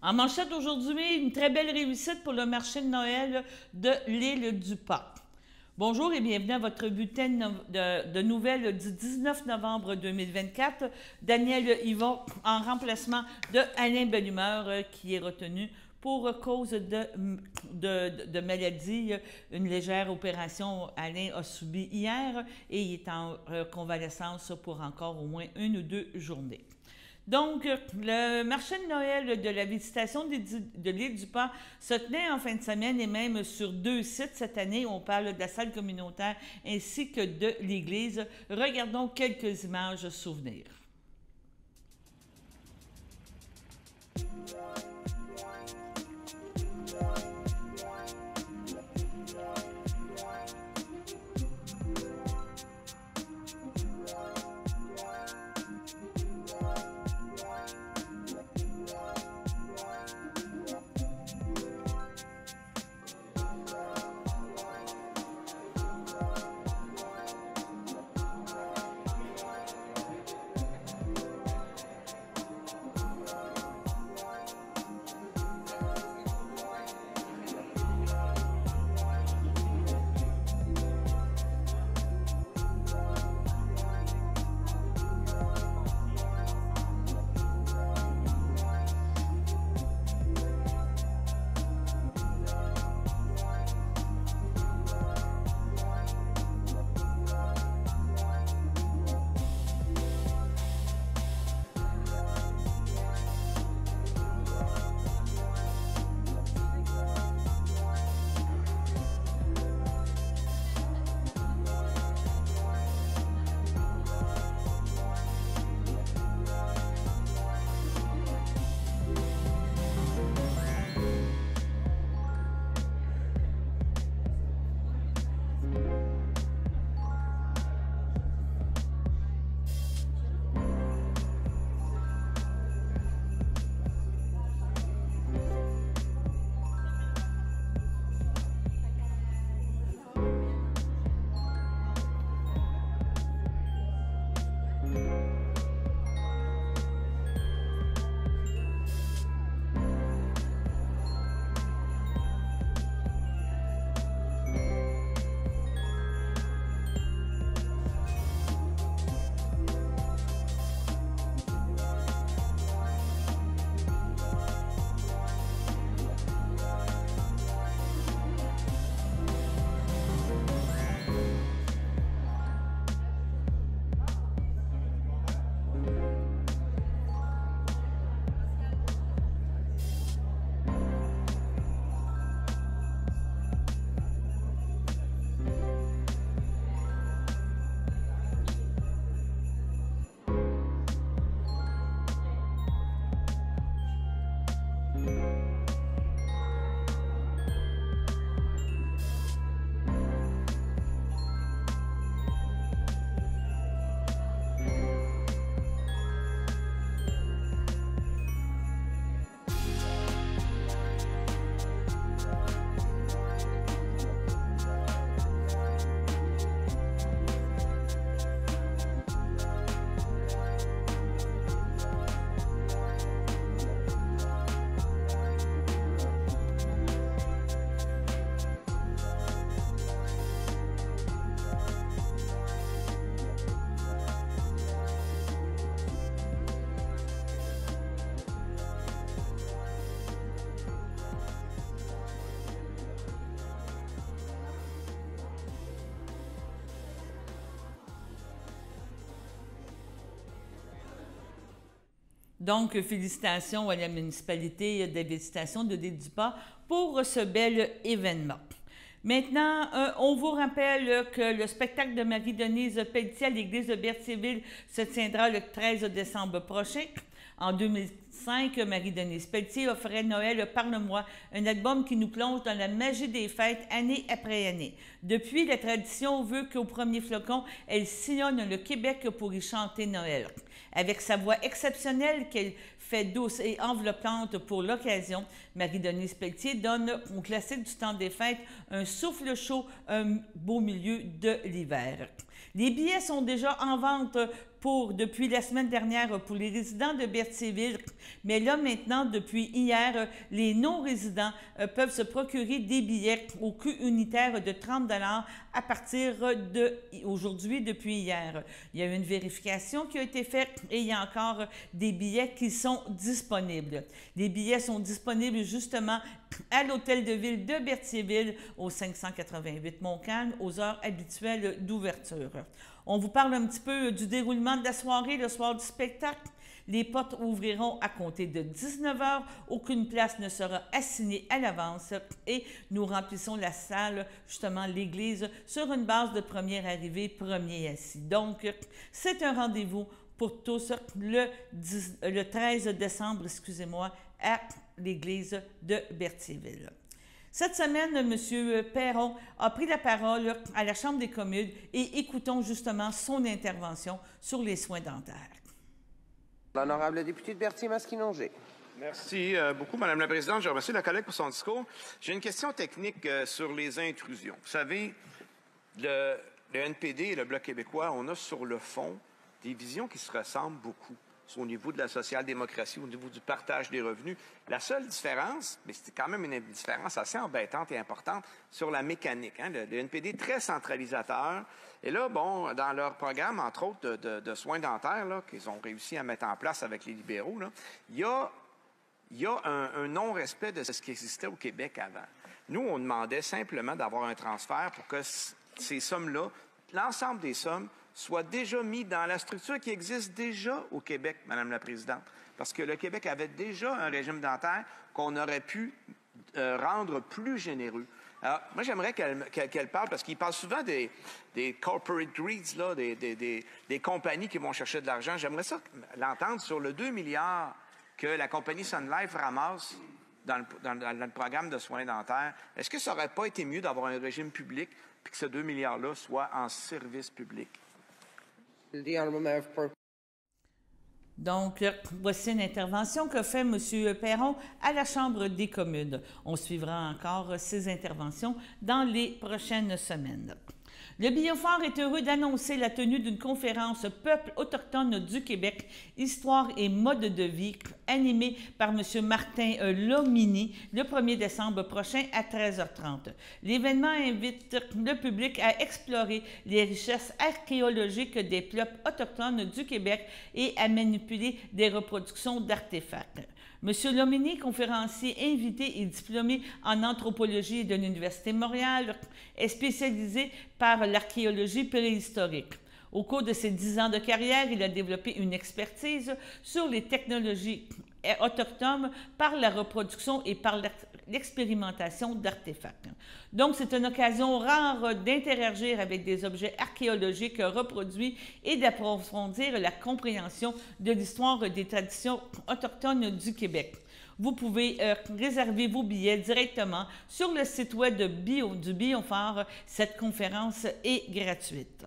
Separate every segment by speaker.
Speaker 1: En manchette aujourd'hui, une très belle réussite pour le marché de Noël de l'île du Pas. Bonjour et bienvenue à votre bulletin de nouvelles du 19 novembre 2024. Daniel Yvon en remplacement de Alain Bellumeur qui est retenu pour cause de maladie. Une légère opération Alain a subi hier et il est en convalescence pour encore au moins 1 ou 2 journées. Donc, le marché de Noël de la visitation de l'île du Pas se tenait en fin de semaine et même sur 2 sites cette année. On parle de la salle communautaire ainsi que de l'église. Regardons quelques images souvenirs. Donc, félicitations à la municipalité de visitation de l'île du Pas pour ce bel événement. Maintenant, on vous rappelle que le spectacle de Marie-Denise Pelletier à l'église de Berthierville se tiendra le 13 décembre prochain. En 2005, Marie-Denise Pelletier offrait Noël Parle-moi, un album qui nous plonge dans la magie des fêtes année après année. Depuis, la tradition veut qu'au premier flocon, elle sillonne le Québec pour y chanter Noël. Avec sa voix exceptionnelle qu'elle fait douce et enveloppante pour l'occasion, Marie-Denise Pelletier donne au classique du temps des fêtes un souffle chaud, un beau milieu de l'hiver. Les billets sont déjà en vente depuis la semaine dernière pour les résidents de Berthierville, mais là maintenant, depuis hier, les non-résidents peuvent se procurer des billets au coût unitaire de 30 $ à partir d'aujourd'hui, depuis hier. Il y a eu une vérification qui a été faite et il y a encore des billets qui sont disponibles. Les billets sont disponibles justement à l'Hôtel de Ville de Berthierville au 588 Montcalm aux heures habituelles d'ouverture. On vous parle un petit peu du déroulement de la soirée, le soir du spectacle. Les portes ouvriront à compter de 19 h. Aucune place ne sera assignée à l'avance et nous remplissons la salle, justement l'église, sur une base de première arrivée, premier assis. Donc, c'est un rendez-vous pour tous le 13 décembre, excusez-moi, à l'église de Berthierville. Cette semaine, M. Perron a pris la parole à la Chambre des communes et écoutons justement son intervention sur les soins dentaires.
Speaker 2: L'honorable député de Berthier-Masquinongé.
Speaker 3: Merci beaucoup, Mme la Présidente. Je remercie la collègue pour son discours. J'ai une question technique sur les intrusions. Vous savez, le NPD et le Bloc québécois, on a sur le fond des visions qui se ressemblent beaucoup. Au niveau de la social-démocratie, au niveau du partage des revenus. La seule différence, mais c'est quand même une différence assez embêtante et importante, sur la mécanique. Hein? Le NPD très centralisateur. Et là, bon, dans leur programme, entre autres, de soins dentaires, qu'ils ont réussi à mettre en place avec les libéraux, là, il y a un non-respect de ce qui existait au Québec avant. Nous, on demandait simplement d'avoir un transfert pour que ces sommes-là, l'ensemble des sommes, soit déjà mis dans la structure qui existe déjà au Québec, Madame la Présidente. Parce que le Québec avait déjà un régime dentaire qu'on aurait pu rendre plus généreux. Alors, moi, j'aimerais qu'elle parle, parce qu'il parle souvent des corporate greeds, là, des compagnies qui vont chercher de l'argent. J'aimerais ça l'entendre sur le 2 milliards que la compagnie Sun Life ramasse dans le programme de soins dentaires. Est-ce que ça n'aurait pas été mieux d'avoir un régime public puis que ce 2 milliards-là soit en service public?
Speaker 1: Donc, voici une intervention que fait M. Perron à la Chambre des communes. On suivra encore ces interventions dans les prochaines semaines. Le Biofort est heureux d'annoncer la tenue d'une conférence Peuple autochtone du Québec, Histoire et mode de vie, animée par M. Martin Lomini le 1er décembre prochain à 13h30. L'événement invite le public à explorer les richesses archéologiques des peuples autochtones du Québec et à manipuler des reproductions d'artefacts. M. Lomini, conférencier invité et diplômé en anthropologie de l'Université de Montréal, est spécialisé par l'archéologie préhistorique. Au cours de ses 10 ans de carrière, il a développé une expertise sur les technologies autochtones par la reproduction et par l'expérimentation d'artefacts. Donc, c'est une occasion rare d'interagir avec des objets archéologiques reproduits et d'approfondir la compréhension de l'histoire des traditions autochtones du Québec. Vous pouvez réserver vos billets directement sur le site web du Biofort. Cette conférence est gratuite.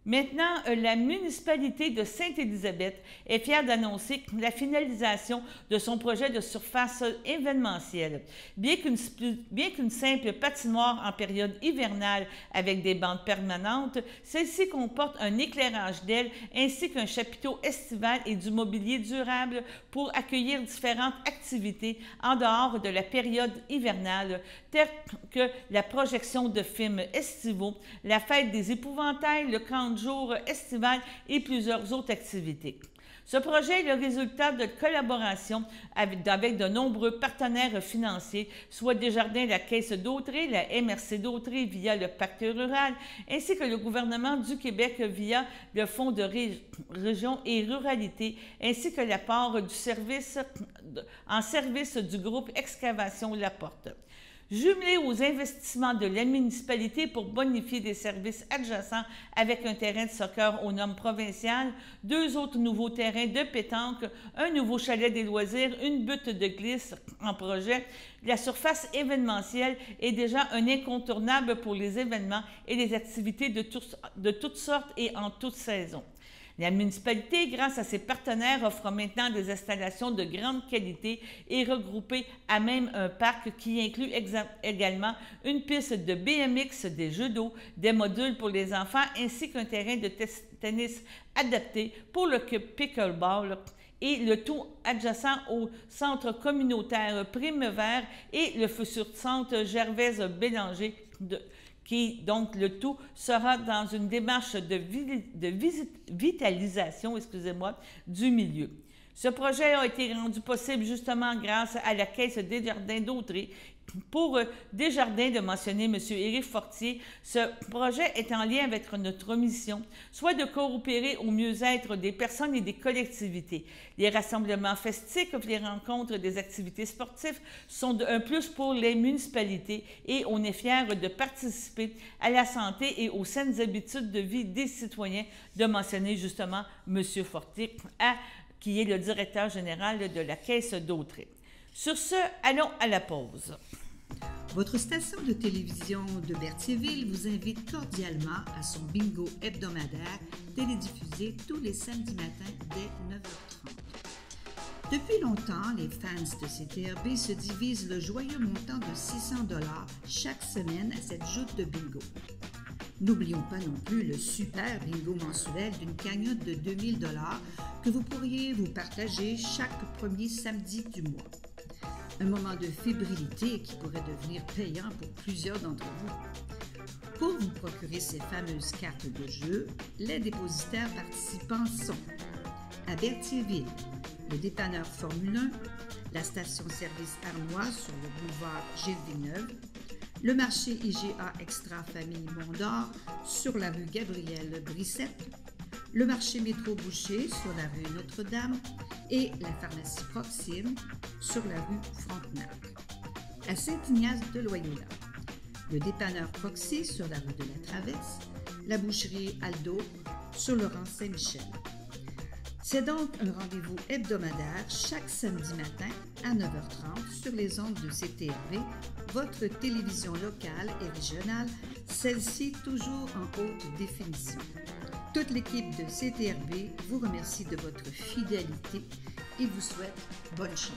Speaker 1: Maintenant, la municipalité de Sainte-Élisabeth est fière d'annoncer la finalisation de son projet de surface événementielle. Bien qu'une simple patinoire en période hivernale avec des bandes permanentes, celle-ci comporte un éclairage d'aile ainsi qu'un chapiteau estival et du mobilier durable pour accueillir différentes activités en dehors de la période hivernale, telles que la projection de films estivaux, la fête des épouvantails, le camp de jour estival et plusieurs autres activités. Ce projet est le résultat de collaboration avec de nombreux partenaires financiers, soit Desjardins, la Caisse d'Autrey, la MRC d'Autrey via le Pacte rural, ainsi que le gouvernement du Québec via le Fonds de région et ruralité, ainsi que l'apport du service du groupe Excavation Laporte. Jumelé aux investissements de la municipalité pour bonifier des services adjacents avec un terrain de soccer aux normes provinciales, 2 autres nouveaux terrains de pétanque, un nouveau chalet des loisirs, une butte de glisse en projet, la surface événementielle est déjà un incontournable pour les événements et les activités de toutes sortes et en toute saison. La municipalité, grâce à ses partenaires, offre maintenant des installations de grande qualité et regroupées à même un parc qui inclut également une piste de BMX, des jeux d'eau, des modules pour les enfants ainsi qu'un terrain de tennis adapté pour le pickleball et le tout adjacent au centre communautaire Prime-Vert et le futur centre Gervaise Bélanger qui, donc, le tout sera dans une démarche de vitalisation, du milieu. Ce projet a été rendu possible justement grâce à la Caisse des Jardins d'Autrey. Pour Desjardins, de mentionner M. Éric Fortier, ce projet est en lien avec notre mission, soit de coopérer au mieux-être des personnes et des collectivités. Les rassemblements festifs, les rencontres, des activités sportives sont un plus pour les municipalités et on est fiers de participer à la santé et aux saines habitudes de vie des citoyens, de mentionner justement M. Fortier, qui est le directeur général de la Caisse d'Autrey. Sur ce, allons à la pause.
Speaker 4: Votre station de télévision de Berthierville vous invite cordialement à son bingo hebdomadaire télédiffusé tous les samedis matins dès 9h30. Depuis longtemps, les fans de CTRB se divisent le joyeux montant de 600 $ chaque semaine à cette joute de bingo. N'oublions pas non plus le super bingo mensuel d'une cagnotte de 2000 $ que vous pourriez vous partager chaque premier samedi du mois. Un moment de fébrilité qui pourrait devenir payant pour plusieurs d'entre vous. Pour vous procurer ces fameuses cartes de jeu, les dépositaires participants sont à Berthierville, le dépanneur Formule 1, la station-service Arnois sur le boulevard Gilles-Villeneuve, le marché IGA Extra Famille Mont-d'Or sur la rue Gabriel Brissette, le marché Métro Boucher sur la rue Notre-Dame et la pharmacie Proxime sur la rue Frontenac. À Saint-Ignace de Loyola, le dépanneur Proxy sur la rue de la Traverse, la boucherie Aldo sur le rang Saint-Michel. C'est donc un rendez-vous hebdomadaire chaque samedi matin à 9h30 sur les ondes de CTRB, votre télévision locale et régionale, celle-ci toujours en haute définition. Toute l'équipe de CTRB vous remercie de votre fidélité et vous souhaite bonne chance.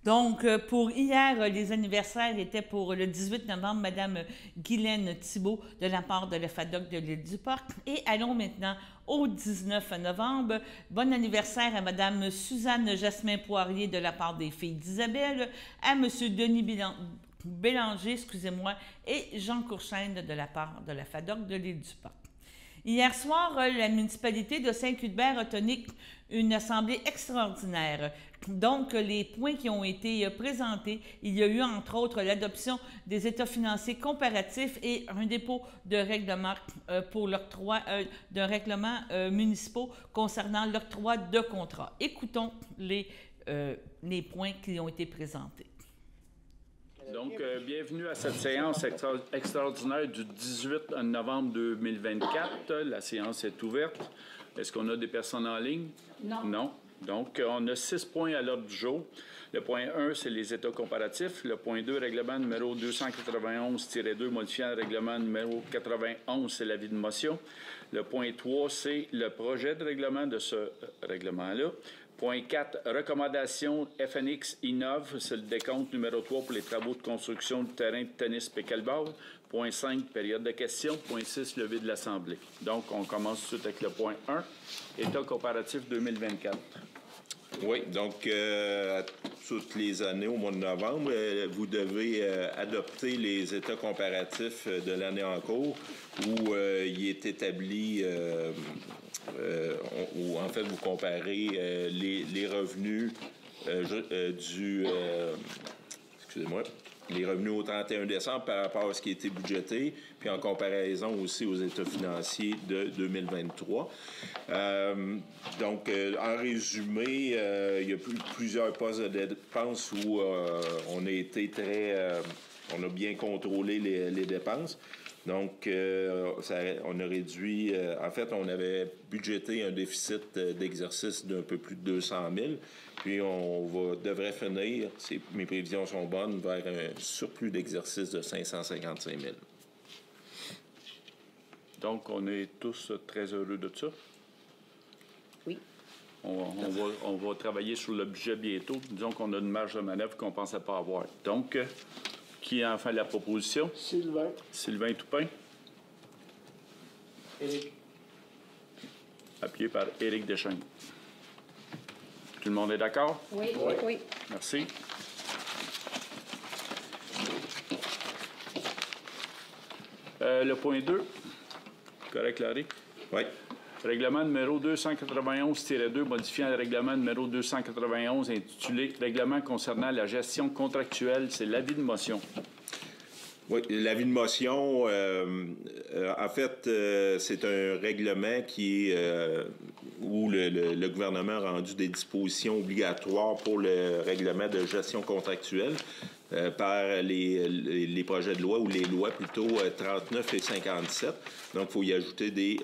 Speaker 1: Donc, pour hier, les anniversaires étaient pour le 18 novembre, Mme Guylaine Thibault de la part de la FADOC de l'île du Parc. Et allons maintenant au 19 novembre. Bon anniversaire à Mme Suzanne Jasmin Poirier de la part des filles d'Isabelle, à M. Denis Bélanger, et Jean Courchaine de la part de la FADOC de l'île du Parc. Hier soir, la municipalité de Saint-Cuthbert a tenu une assemblée extraordinaire. Donc, les points qui ont été présentés, il y a eu entre autres l'adoption des états financiers comparatifs et un dépôt de règlement pour l'octroi d'un règlement municipal concernant l'octroi de contrats. Écoutons les points qui ont été présentés.
Speaker 5: Donc, bienvenue à cette séance extraordinaire du 18 novembre 2024. La séance est ouverte. Est-ce qu'on a des personnes en ligne? Non. Non. Donc, on a 6 points à l'ordre du jour. Le point 1, c'est les états comparatifs. Le point 2, règlement numéro 291-2, modifiant le règlement numéro 91, c'est l'avis de motion. Le point 3, c'est le projet de règlement de ce règlement-là. Point 4, recommandation FNX Innov, c'est le décompte numéro 3 pour les travaux de construction du terrain de tennis pickleball. Point 5, période de questions. Point 6, levée de l'Assemblée. Donc, on commence tout de suite avec le point 1, État comparatif 2024.
Speaker 6: Oui, donc, toutes les années, au mois de novembre, vous devez adopter les états comparatifs de l'année en cours où il est établi... où en fait vous comparez les revenus les revenus au 31 décembre par rapport à ce qui a été budgété, puis en comparaison aussi aux états financiers de 2023. Donc, en résumé, il y a plusieurs postes de dépenses où on a été on a bien contrôlé les dépenses. Donc, on a réduit... en fait, on avait budgété un déficit d'exercice d'un peu plus de 200 000. Puis, devrait finir, mes prévisions sont bonnes, vers un surplus d'exercice de 555 000.
Speaker 5: Donc, on est tous très heureux de ça.
Speaker 7: Oui.
Speaker 5: On va travailler sur le budget bientôt. Disons qu'on a une marge de manœuvre qu'on ne pensait pas avoir. Donc, qui a enfin la proposition?
Speaker 8: Sylvain.
Speaker 5: Sylvain Toupin.
Speaker 8: Éric.
Speaker 5: Appuyé par Éric Deschênes. Tout le monde est d'accord?
Speaker 7: Oui. Oui.
Speaker 5: Merci. Le point 2. Correct, Larry?
Speaker 6: Oui.
Speaker 5: Règlement numéro 291-2 modifiant le règlement numéro 291 intitulé « Règlement concernant la gestion contractuelle », c'est l'avis de motion.
Speaker 6: Oui, l'avis de motion, en fait, c'est un règlement qui est, où le gouvernement a rendu des dispositions obligatoires pour le règlement de gestion contractuelle par les projets de loi, ou les lois plutôt 39 et 57. Donc, il faut y ajouter des...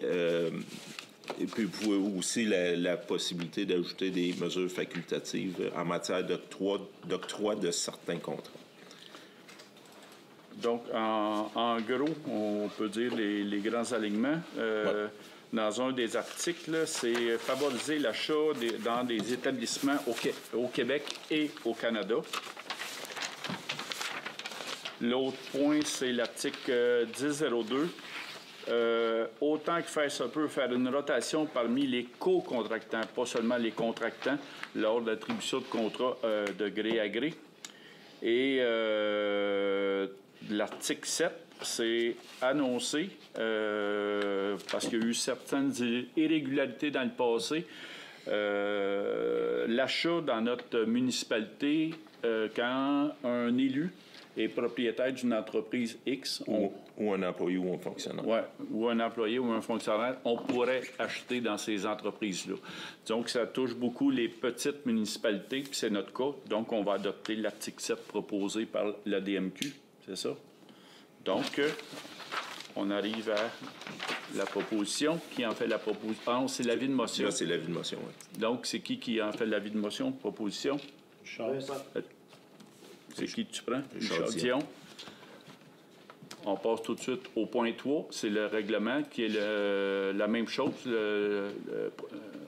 Speaker 6: et puis, vous pouvez aussi la possibilité d'ajouter des mesures facultatives en matière d'octroi de certains contrats.
Speaker 5: Donc, en gros, on peut dire les grands alignements. Dans un des articles, c'est favoriser l'achat dans des établissements au Québec et au Canada. L'autre point, c'est l'article 10.02. Autant que faire se peut, faire une rotation parmi les co-contractants, pas seulement les contractants, lors de l'attribution de contrats de gré à gré. Et l'article 7, c'est annoncé, parce qu'il y a eu certaines irrégularités dans le passé, l'achat dans notre municipalité, quand un élu est propriétaire d'une entreprise X.
Speaker 6: Ou un employé ou un fonctionnaire.
Speaker 5: Oui, ou un employé ou un fonctionnaire, on pourrait acheter dans ces entreprises-là. Donc, ça touche beaucoup les petites municipalités, puis c'est notre cas. Donc, on va adopter l'article 7 proposé par la DMQ, c'est ça? Donc, on arrive à la proposition. Qui en fait la proposition? Ah, c'est l'avis de motion.
Speaker 6: Là, c'est l'avis de motion, oui.
Speaker 5: Donc, c'est qui en fait l'avis de motion, proposition?
Speaker 8: Charles.
Speaker 5: C'est qui tu prends?
Speaker 6: Richard
Speaker 5: Dion. On passe tout de suite au point 3. C'est le règlement qui est la même chose. Le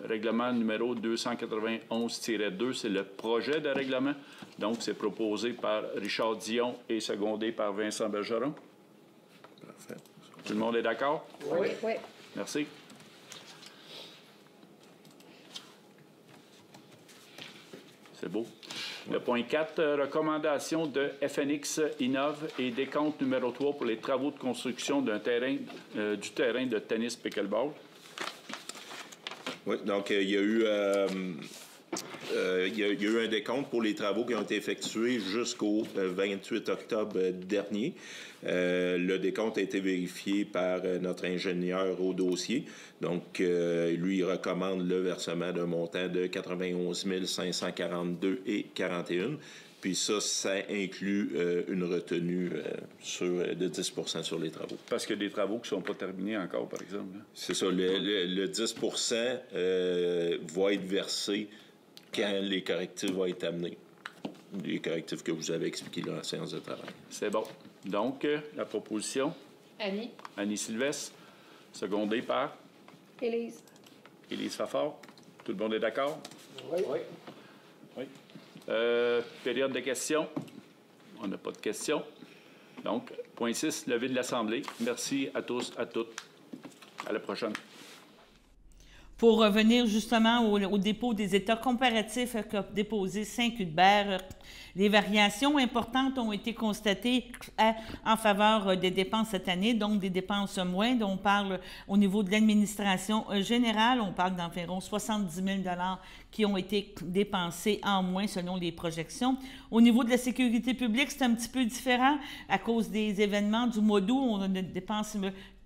Speaker 5: règlement numéro 291-2, c'est le projet de règlement. Donc, c'est proposé par Richard Dion et secondé par Vincent Bergeron.
Speaker 6: Parfait.
Speaker 5: Tout le monde est d'accord?
Speaker 7: Oui. Oui.
Speaker 5: Merci. C'est beau. Le point 4, recommandation de FNX Innov et décompte numéro 3 pour les travaux de construction du terrain de tennis pickleball.
Speaker 6: Oui, donc il y a eu un décompte pour les travaux qui ont été effectués jusqu'au 28 octobre dernier. Le décompte a été vérifié par notre ingénieur au dossier. Donc, lui, il recommande le versement d'un montant de 91 542,41. Puis ça inclut une retenue de 10 % sur les travaux.
Speaker 5: Parce qu'il y a des travaux qui ne sont pas terminés encore, par exemple. Hein?
Speaker 6: C'est ça. Le 10 % va être versé quand les correctifs vont être amenés. Les correctifs que vous avez expliqués dans la séance de travail.
Speaker 5: C'est bon. Donc, la proposition.
Speaker 7: Annie.
Speaker 5: Annie Sylvestre, secondée par
Speaker 7: Élise.
Speaker 5: Élise Fafard. Tout le monde est d'accord?
Speaker 8: Oui.
Speaker 5: Oui. Période de questions. On n'a pas de questions. Donc, point 6, levée de l'Assemblée. Merci à tous, à toutes. À la prochaine.
Speaker 1: Pour revenir justement au dépôt des états comparatifs qu'a déposé Saint-Cuthbert, les variations importantes ont été constatées en faveur des dépenses cette année, donc des dépenses moindres. On parle au niveau de l'administration générale, on parle d'environ 70 000 $ qui ont été dépensés en moins selon les projections. Au niveau de la sécurité publique, c'est un petit peu différent à cause des événements du mois d'août. On a des dépenses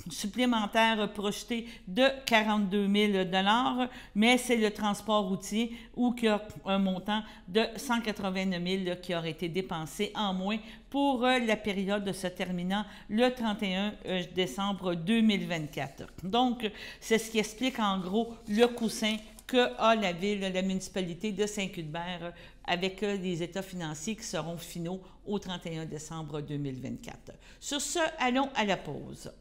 Speaker 1: supplémentaire projeté de 42 000 $, mais c'est le transport routier où il y a un montant de 189 000 qui aurait été dépensé en moins pour la période se terminant le 31 décembre 2024. Donc, c'est ce qui explique en gros le coussin qu'a la ville, la municipalité de Saint-Cuthbert avec les états financiers qui seront finaux au 31 décembre 2024. Sur ce, allons à la pause.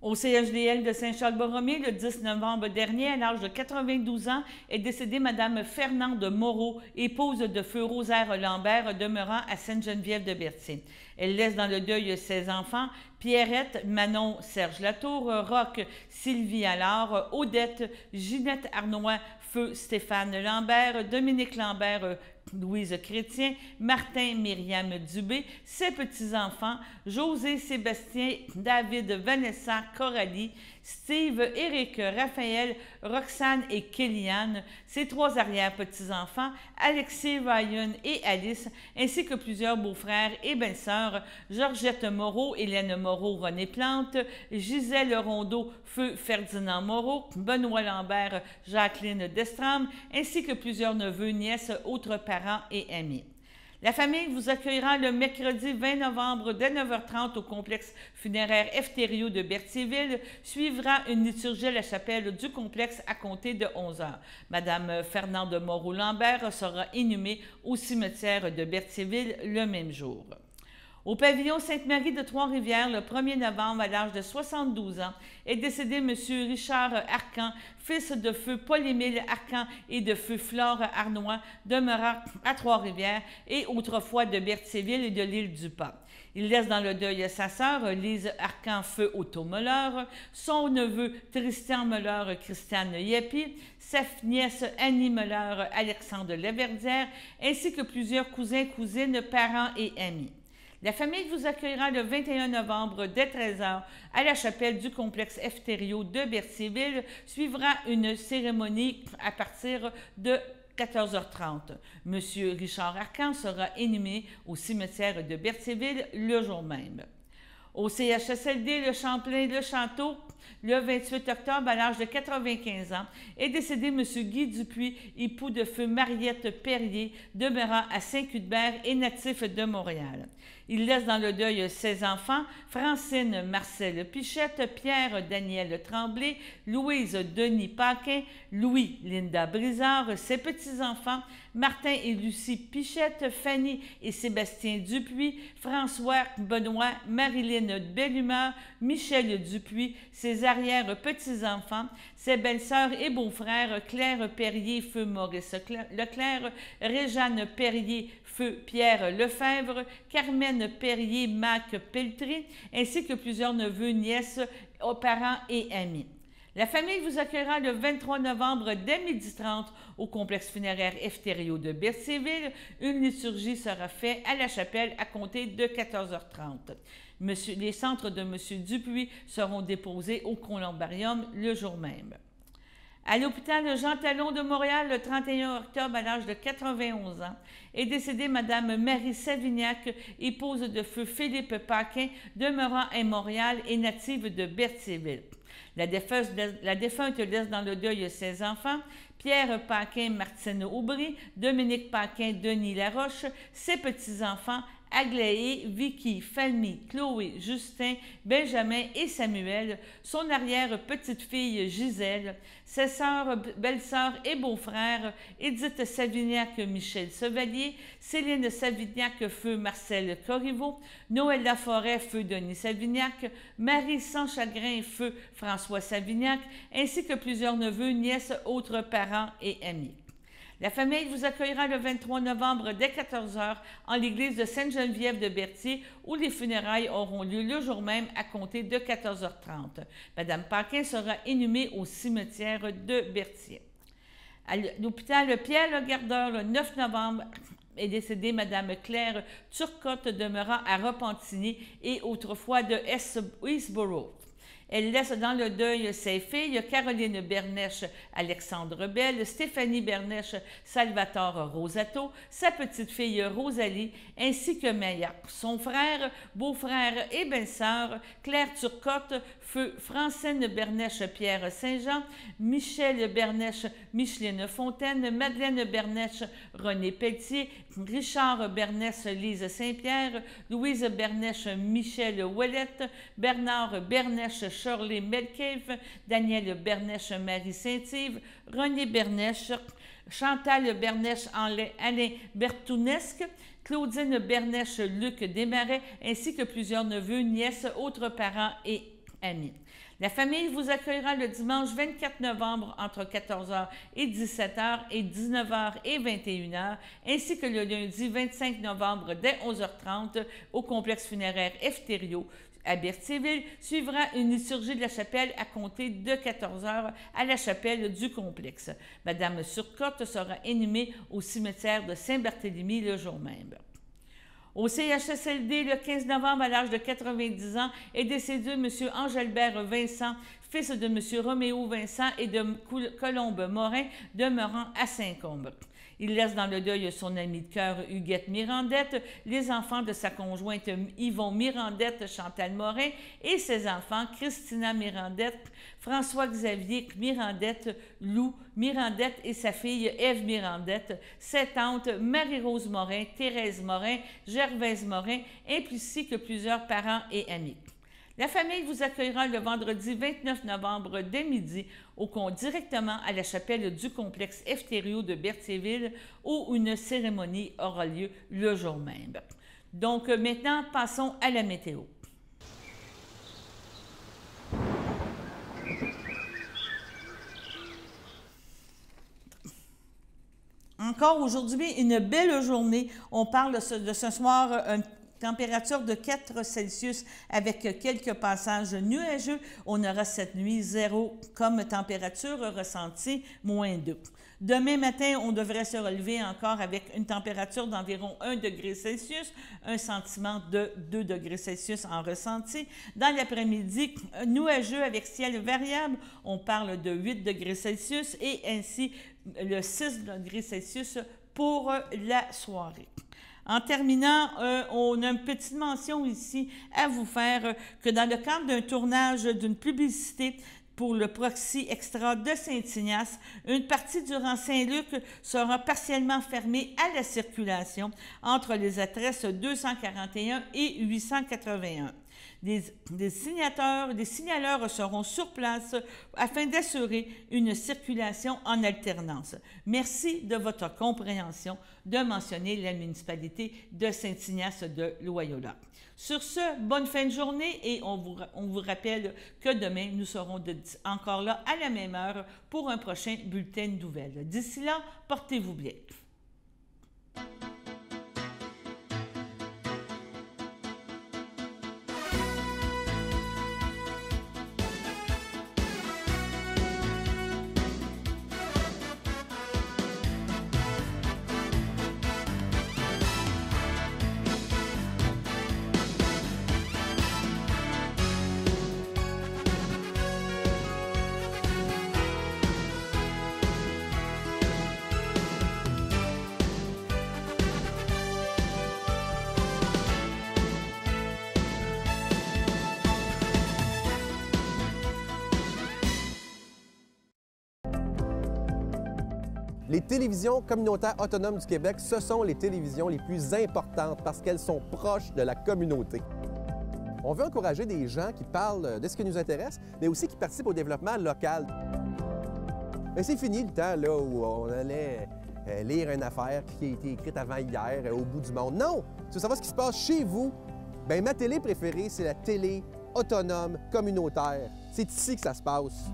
Speaker 1: Au CHDL de Saint-Charles-Borromée, le 10 novembre dernier, à l'âge de 92 ans, est décédée Mme Fernande Moreau, épouse de feu Rosaire Lambert, demeurant à Sainte-Geneviève-de-Berthier. Elle laisse dans le deuil ses enfants, Pierrette, Manon, Serge Latour, Roch, Sylvie Allard, Odette, Ginette Arnois, feu Stéphane Lambert, Dominique Lambert, Louise Chrétien, Martin Myriam Dubé, ses petits-enfants, José Sébastien, David, Vanessa, Coralie, Steve, Éric, Raphaël, Roxane et Kéliane, ses 3 arrière-petits-enfants, Alexis, Ryan et Alice, ainsi que plusieurs beaux-frères et belles-sœurs, Georgette Moreau, Hélène Moreau, René Plante, Gisèle Rondeau, feu Ferdinand Moreau, Benoît Lambert, Jacqueline Destram, ainsi que plusieurs neveux, nièces, autres parents et amis. La famille vous accueillera le mercredi 20 novembre dès 9h30 au complexe funéraire Efterio de Berthierville. Suivra une liturgie à la chapelle du complexe à compter de 11h. Madame Fernande Moreau-Lambert sera inhumée au cimetière de Berthierville le même jour. Au pavillon Sainte-Marie de Trois-Rivières, le 1er novembre, à l'âge de 72 ans, est décédé M. Richard Arcan, fils de feu Paul-Émile Arcan et de feu Flore Arnois, demeurant à Trois-Rivières et autrefois de Berthierville et de l'île du Pas. Il laisse dans le deuil sa sœur, Lise Arcan, feu Otto Muller, son neveu Tristan Muller, Christiane Yeppi, sa nièce Annie Muller, Alexandre Laverdière, ainsi que plusieurs cousins, cousines, parents et amis. La famille vous accueillera le 21 novembre dès 13h à la chapelle du complexe Efterio de Berthierville. Suivra une cérémonie à partir de 14h30. M. Richard Arcan sera inhumé au cimetière de Berthierville le jour même. Au CHSLD, le Champlain-le-Château, le 28 octobre, à l'âge de 95 ans, est décédé M. Guy Dupuis, époux de feu Mariette Perrier, demeurant à Saint-Cuthbert et natif de Montréal. Il laisse dans le deuil ses enfants, Francine Marcel Pichette, Pierre Daniel Tremblay, Louise Denis Paquin, Louis Linda Brizard, ses petits-enfants, Martin et Lucie Pichette, Fanny et Sébastien Dupuis, François Benoît, Marilyn Bellumeur, Michel Dupuis, ses arrière-petits-enfants, ses belles-sœurs et beaux-frères, Claire Perrier, feu Maurice Leclerc, Réjeanne Perrier, feu Pierre Lefebvre, Carmen Perrier, Mac Pelletry, ainsi que plusieurs neveux, nièces, parents et amis. La famille vous accueillera le 23 novembre dès 12h30 au complexe funéraire Efterio de Berthierville. Une liturgie sera faite à la chapelle à compter de 14h30. Les cendres de M. Dupuis seront déposés au columbarium le jour même. À l'hôpital Jean Talon de Montréal, le 31 octobre, à l'âge de 91 ans, est décédée Mme Marie Savignac, épouse de feu Philippe Paquin, demeurant à Montréal et native de Berthierville. La défunte laisse dans le deuil ses enfants, Pierre Paquin, Martine Aubry, Dominique Paquin, Denis Laroche, ses petits-enfants, Aglaé, Vicky, Fanny, Chloé, Justin, Benjamin et Samuel, son arrière-petite-fille Gisèle, ses sœurs, belles-sœurs et beaux-frères, Édith Savignac, Michel Chevalier, Céline Savignac, feu Marcel Corriveau, Noël Laforêt, feu Denis Savignac, Marie Sans Chagrin, feu François Savignac, ainsi que plusieurs neveux, nièces, autres parents et amis. La famille vous accueillera le 23 novembre dès 14 h en l'église de Sainte-Geneviève de Berthier, où les funérailles auront lieu le jour même à compter de 14h30. Madame Paquin sera inhumée au cimetière de Berthier. À l'hôpital Pierre Le Gardeur, le 9 novembre, est décédée Madame Claire Turcotte, demeurant à Repentigny et autrefois de Eastborough. Elle laisse dans le deuil ses filles Caroline Bernèche, Alexandre Belle, Stéphanie Bernèche, Salvatore Rosato, sa petite-fille Rosalie, ainsi que Maya, son frère, beau-frère et belle-sœur, Claire Turcotte, feu Francine Bernèche, Pierre Saint-Jean, Michel Bernèche, Micheline Fontaine, Madeleine Bernèche, René Pelletier, Richard Bernèche, Lise Saint-Pierre, Louise Bernèche, Michel Ouellette, Bernard Bernèche, Shirley Melcave, Daniel Bernèche, Marie Saint-Yves, René Bernèche, Chantal Bernèche, Alain Bertounesque, Claudine Bernèche, Luc Desmarais, ainsi que plusieurs neveux, nièces, autres parents et amis. La famille vous accueillera le dimanche 24 novembre entre 14 h et 17 h et 19 h et 21 h, ainsi que le lundi 25 novembre dès 11h30 au complexe funéraire Efterio à Berthierville. Suivra une liturgie de la chapelle à compter de 14 h à la chapelle du complexe. Madame Turcotte sera inhumée au cimetière de Saint-Barthélemy le jour même. Au CHSLD, le 15 novembre, à l'âge de 90 ans, est décédé M. Angelbert Vincent, fils de M. Roméo Vincent et de Colombe Morin, demeurant à Saint-Combe. Il laisse dans le deuil son ami de cœur Huguette Mirandette, les enfants de sa conjointe Yvon Mirandette, Chantal Morin, et ses enfants Christina Mirandette, François-Xavier Mirandette, Lou Mirandette et sa fille Ève Mirandette, ses tantes Marie-Rose Morin, Thérèse Morin, Gervaise Morin, ainsi que plusieurs parents et amis. La famille vous accueillera le vendredi 29 novembre dès midi directement à la chapelle du complexe Efterio de Berthierville, où une cérémonie aura lieu le jour même. Donc maintenant, passons à la météo. Encore aujourd'hui, une belle journée. On parle de ce soir, température de 4 Celsius avec quelques passages nuageux. On aura cette nuit 0 comme température ressentie, -2. Demain matin, on devrait se relever encore avec une température d'environ 1 degré Celsius, un sentiment de 2 degrés Celsius en ressenti. Dans l'après-midi, nuageux avec ciel variable, on parle de 8 degrés Celsius et ainsi le 6 degrés Celsius pour la soirée. En terminant, on a une petite mention ici à vous faire que dans le cadre d'un tournage d'une publicité pour le Proxy Extra de Saint-Ignace, une partie du rang Saint-Luc sera partiellement fermée à la circulation entre les adresses 241 et 881. Des signaleurs seront sur place afin d'assurer une circulation en alternance. Merci de votre compréhension de mentionner la municipalité de Saint-Ignace de Loyola. Sur ce, bonne fin de journée et on vous rappelle que demain, nous serons encore là à la même heure pour un prochain bulletin de nouvelles. D'ici là, portez-vous bien.
Speaker 8: Les télévisions communautaires autonomes du Québec, ce sont les télévisions les plus importantes parce qu'elles sont proches de la communauté. On veut encourager des gens qui parlent de ce qui nous intéresse, mais aussi qui participent au développement local. Mais c'est fini le temps là, où on allait lire une affaire qui a été écrite avant hier au bout du monde. Non! Tu veux savoir ce qui se passe chez vous? Bien, ma télé préférée, c'est la télé autonome communautaire. C'est ici que ça se passe.